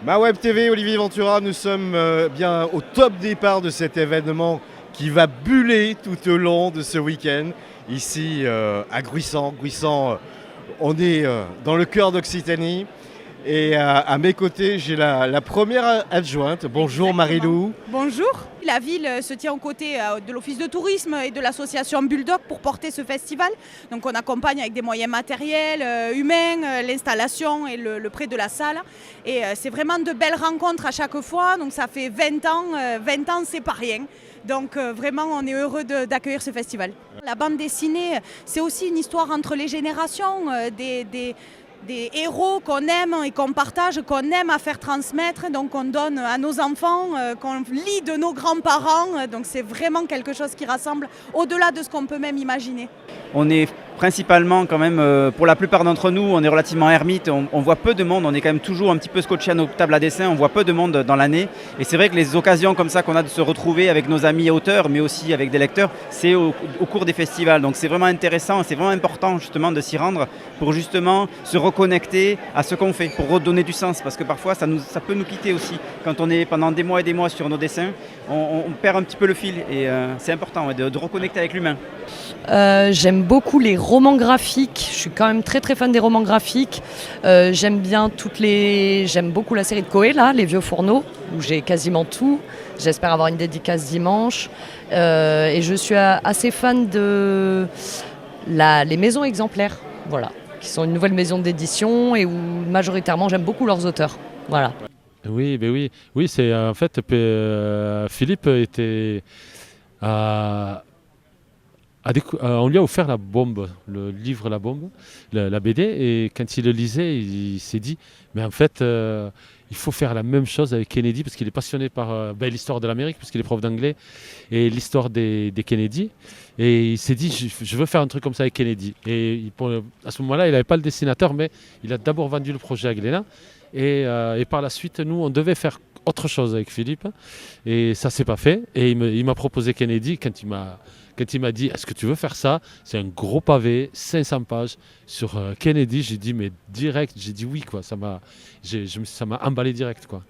Ma Web TV, Olivier Ventura, nous sommes bien au top départ de cet événement qui va buller tout au long de ce week-end, ici à Gruissant. Gruissant, on est dans le cœur d'Occitanie. Et à mes côtés, j'ai la première adjointe. Bonjour Exactement. Marie-Lou. Bonjour. La ville se tient aux côtés de l'Office de tourisme et de l'association Bulldog pour porter ce festival. Donc on accompagne avec des moyens matériels, humains, l'installation et le prêt de la salle. Et c'est vraiment de belles rencontres à chaque fois. Donc ça fait 20 ans. 20 ans, c'est pas rien. Donc vraiment, on est heureux d'accueillir ce festival. La bande dessinée, c'est aussi une histoire entre les générations, des héros qu'on aime et qu'on partage, qu'on aime à faire transmettre, donc on donne à nos enfants, qu'on lit de nos grands-parents. Donc c'est vraiment quelque chose qui rassemble au-delà de ce qu'on peut même imaginer. On est principalement quand même, pour la plupart d'entre nous, on est relativement ermite, on voit peu de monde, on est quand même toujours un petit peu scotché à nos tables à dessin, on voit peu de monde dans l'année. Et c'est vrai que les occasions comme ça qu'on a de se retrouver avec nos amis auteurs, mais aussi avec des lecteurs, c'est au cours des festivals. Donc c'est vraiment intéressant, c'est vraiment important justement de s'y rendre pour justement se reconnecter à ce qu'on fait, pour redonner du sens. Parce que parfois ça peut nous quitter aussi. Quand on est pendant des mois et des mois sur nos dessins, on perd un petit peu le fil. Et c'est important de reconnecter avec l'humain. J'aime beaucoup les romans graphiques. Je suis quand même très très fan des romans graphiques. J'aime beaucoup la série de Koé, là, Les Vieux Fourneaux, où j'ai quasiment tout. J'espère avoir une dédicace dimanche. Et je suis assez fan de les maisons exemplaires, voilà, qui sont une nouvelle maison d'édition et où majoritairement j'aime beaucoup leurs auteurs. Voilà. Oui, ben oui, c'est en fait Philippe était on lui a offert La Bombe, le livre La Bombe, la BD, et quand il le lisait, il s'est dit, mais en fait, il faut faire la même chose avec Kennedy, parce qu'il est passionné par l'histoire de l'Amérique, parce qu'il est prof d'anglais, et l'histoire des Kennedy, et il s'est dit, je veux faire un truc comme ça avec Kennedy. Et à ce moment-là, il n'avait pas le dessinateur, mais il a d'abord vendu le projet à Glénat, et par la suite, nous, on devait faire autre chose avec Philippe, et ça s'est pas fait, et il m'a proposé Kennedy quand il m'a dit, est-ce que tu veux faire ça? C'est un gros pavé, 500 pages sur Kennedy. J'ai dit, mais direct, j'ai dit oui, quoi. Ça m'a emballé direct, quoi.